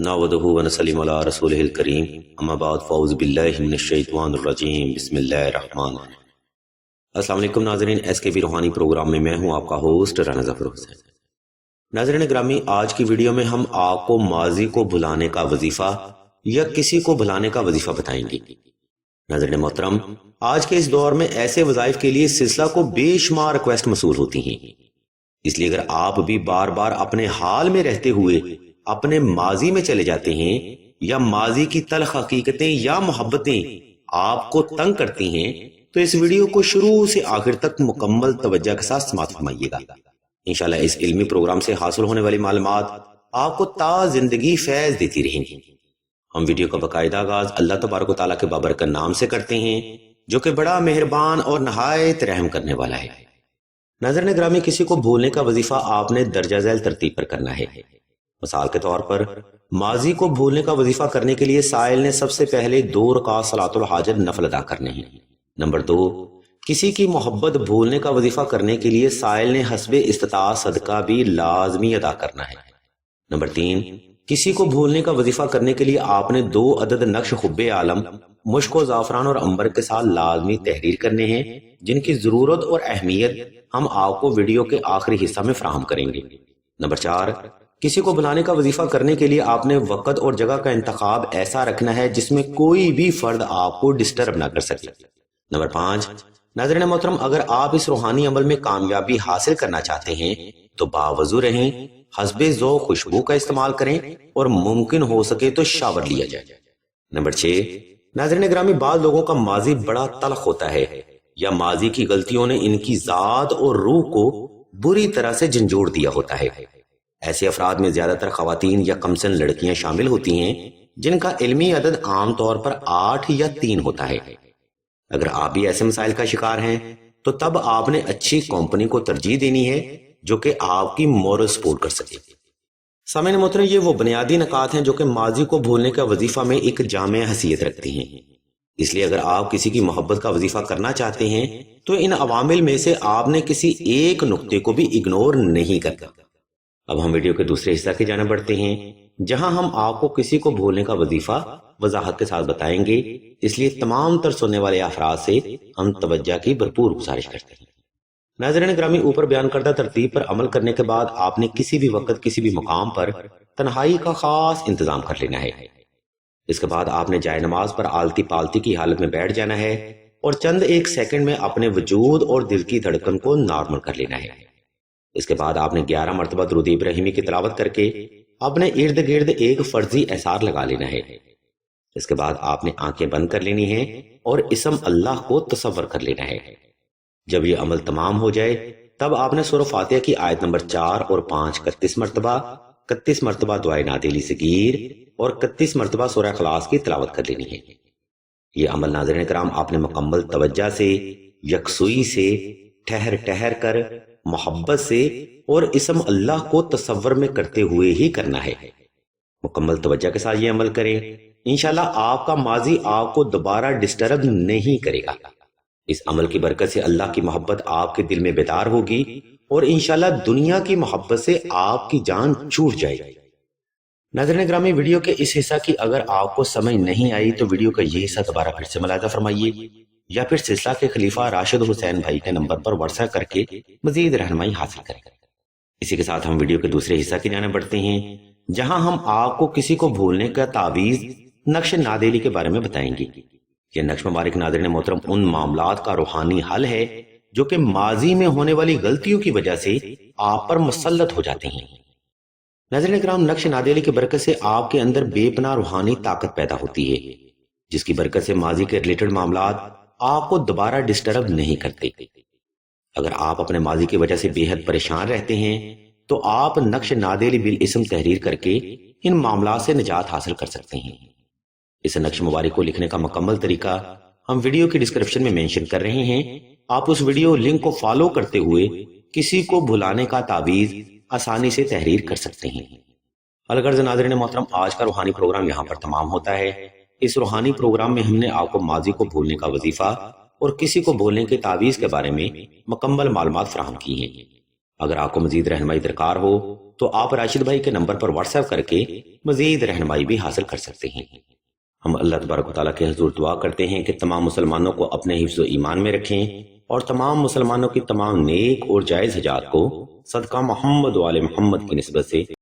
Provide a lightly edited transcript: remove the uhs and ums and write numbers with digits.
नहमदुहु व नसल्लिमु अला रसूलिहिल करीम अम्मा बाद फ़ऊज़ु बिल्लाहि मिनश्शैतानिर रजीम बिस्मिल्लाहिर रहमानिर रहीम। अस्सलाम वालेकुम नाज़रीन, एसकेबी रूहानी प्रोग्राम में मैं हूं आपका होस्ट राना ज़फ़र हुसैन। नाज़रीन ग्रामी, आज की वीडियो में हम आपको माजी को भुलाने का वजीफा या किसी को भुलाने का वजीफा बताएंगे। नाज़रीन मोहतरम, आज के इस दौर में ऐसे वज़ाइफ के लिए सिलसिला को बेशुमार रिक्वेस्ट मसूल होती हैं। इसलिए अगर आप भी बार बार अपने हाल में रहते हुए अपने माजी में चले जाते हैं या माजी की तल्ख हकीकतें या मोहब्बतें आपको तंग करती हैं, तो इस वीडियो को शुरू से आखिर तक मुकम्मल तवज्जो के साथ समाअत फरमाइएगा। इंशाल्लाह इस इल्मी प्रोग्राम से हासिल होने वाली मालूमात आपको ता जिंदगी फैज देती रहेंगी। हम वीडियो का बाकायदा आगाज अल्लाह तबारक व तआला के बाबरकत नाम से करते हैं, जो कि बड़ा मेहरबान और नहायत रहम करने वाला है। नाज़रीन ग्रामी, किसी को भूलने का वजीफा आपने दर्जा झैल तरतीब पर करना है। मिसाल के तौर पर माजी को भूलने का वजीफा करने के लिए साइल ने सबसे पहले 2 रकात सलातुल हाजत नफल अदा करने हैं। नंबर 2, किसी की मोहब्बत भूलने का वजीफा करने के लिए साइल ने हस्बे इस्तिताअत सदका भी लाजमी अदा करना है। नंबर 3, किसी को भूलने का वजीफा करने के लिए आपने 2 अदद नक्श खुब्बे आलम मुश्क ज़ाफ़रान और अंबर के साथ लाजमी तहरीर करने हैं, जिनकी जरूरत और अहमियत हम आपको वीडियो के आखिरी हिस्सा में फराहम करेंगे। नंबर 4, किसी को बुलाने का वजीफा करने के लिए आपने वक्त और जगह का इंतखाब ऐसा रखना है जिसमें कोई भी फर्द आपको डिस्टर्ब ना कर सके। नंबर 5, नाज़रीन मोहतरम, अगर आप इस रूहानी अमल में कामयाबी हासिल करना चाहते हैं तो बावजू रहें, हस्बे ज़ौक़ खुशबू का इस्तेमाल करें और मुमकिन हो सके तो शावर लिया जाए। नंबर 6, नाज़रीन ग्रामी, बाद लोगों का माजी बड़ा तल्ख होता है या माजी की गलतियों ने इनकी जात और रूह को बुरी तरह से झंझोड़ दिया होता है। ऐसे अफराद में ज्यादातर खवातीन या कमसन लड़कियां शामिल होती हैं, जिनका इल्मी अदद आमतौर पर 8 या 3 होता है। अगर आप भी ऐसे मसाइल का शिकार हैं तो तब आपने अच्छी कंपनी को तरजीह देनी है जो कि आपकी मॉरल सपोर्ट कर सके। सामईन मोहतरम, ये वो बुनियादी नकात हैं जो कि माजी को भूलने का वजीफा में एक जामे हैसियत रखती हैं। इसलिए अगर आप किसी की मोहब्बत का वजीफा करना चाहते हैं तो इन अवामिल में से आपने किसी एक नुक्ते को भी इग्नोर नहीं करना। अब हम वीडियो के दूसरे हिस्सा की जाने बढ़ते हैं, जहां हम आपको किसी को भूलने का वजीफा वजाहत के साथ बताएंगे। इसलिए तमाम तर सुनने वाले अफराद से हम तवज्जो की भरपूर गुजारिश करते हैं। नाज़रीन ग्रामी, ऊपर बयान करदा तरतीब पर अमल करने के बाद आपने किसी भी वक्त किसी भी मुकाम पर तन्हाई का खास इंतजाम कर लेना है। इसके बाद आपने जाए नमाज पर आलती पालती की हालत में बैठ जाना है और चंद एक सेकंड में अपने वजूद और दिल की धड़कन को नॉर्मल कर लेना है। इसके बाद आपने 11 मरतबा दुरूद इब्राहिमी की तिलावत करके अपने इर्द गिर्द एक फर्जी एहसार लगा लेना है। इसके बाद आपने आंखें बंद कर लेनी है और इसम अल्लाह को तसव्वुर कर लेना है। जब ये अमल तमाम हो जाए तब आपने सूरह फातिहा की आयत नंबर 4 और 5 31 मरतबा दुआए नादिली सगीर और 31 मरतबा सूरह इखलास की तिलावत कर लेनी है। ये अमल नाज़रीन कराम आपने मुकम्मल तवज्जो से, यकसुई से, ठहर ठहर कर, मोहब्बत से और इसम अल्लाह को तसव्वुर में करते हुए ही करना है। मुकम्मल तवज्जो के साथ ये अमल करें, इंशाल्लाह आपका माजी आपको दोबारा डिस्टर्ब नहीं करेगा। इस अमल की बरकत से अल्लाह की मोहब्बत आपके दिल में बेदार होगी और इंशाल्लाह दुनिया की मोहब्बत से आपकी जान छूट जाएगी। नाज़रीन ग्रामी, वीडियो के इस हिस्सा की अगर आपको समझ नहीं आई तो वीडियो का ये हिस्सा दोबारा फिर से मुलाहिजा फरमाइए या फिर सिलसिला के खलीफा राशिद हुसैन भाई के नंबर पर व्हाट्सएप करके मजीद रहनुमाई हासिल करें। इसी के साथ हम वीडियो के दूसरे हिस्सा की जाने बढ़ते हैं, जहां हम आपको किसी को भूलने का तावीज नक्श नादेली के बारे में बताएंगे। यह नक्श मुबारक नाज़रीन मोहतरम उन मामलात का रूहानी हल है जो कि माजी में होने वाली गलतियों की वजह से आप पर मुसल्लत हो जाते हैं। नाज़रीन इकराम, नक्श नादेली की बरकत से आपके अंदर बेपनाह रूहानी ताकत पैदा होती है, जिसकी बरकत से माजी के रिलेटेड मामलात आपको दोबारा डिस्टर्ब नहीं करते। अगर आप अपने माजी की वजह से बेहद परेशान रहते हैं तो आप नक्श नादेली बिल इसम तहरीर करके इन मामलात से निजात हासिल कर सकते हैं। इस नक्श मुबारक को लिखने का मुकम्मल तरीका हम वीडियो की डिस्क्रिप्शन में मेंशन कर रहे हैं। आप उस वीडियो लिंक को फॉलो करते हुए किसी को भुलाने का तावीज आसानी से तहरीर कर सकते हैं। अलगर्ज नाज़रीन मोहतरम, आज का रूहानी प्रोग्राम यहाँ पर तमाम होता है। इस रूहानी प्रोग्राम में हमने आपको माजी को भूलने का वजीफा और किसी को भूलने के तावीज के बारे में मुकम्मल मालूमात फराहम की हैं। اگر آپ کو مزید رہنمائی درکار ہو تو آپ راشد بھائی کے نمبر پر واٹس ایپ کر کے مزید رہنمائی بھی حاصل کر سکتے ہیں۔ ہم اللہ تبارک و تعالیٰ کے حضور دعا کرتے ہیں کہ تمام مسلمانوں کو اپنے حفظ و ایمان میں رکھیں اور تمام مسلمانوں کی تمام نیک اور جائز حاجات کو صدقہ محمد و آل محمد کی نسبت سے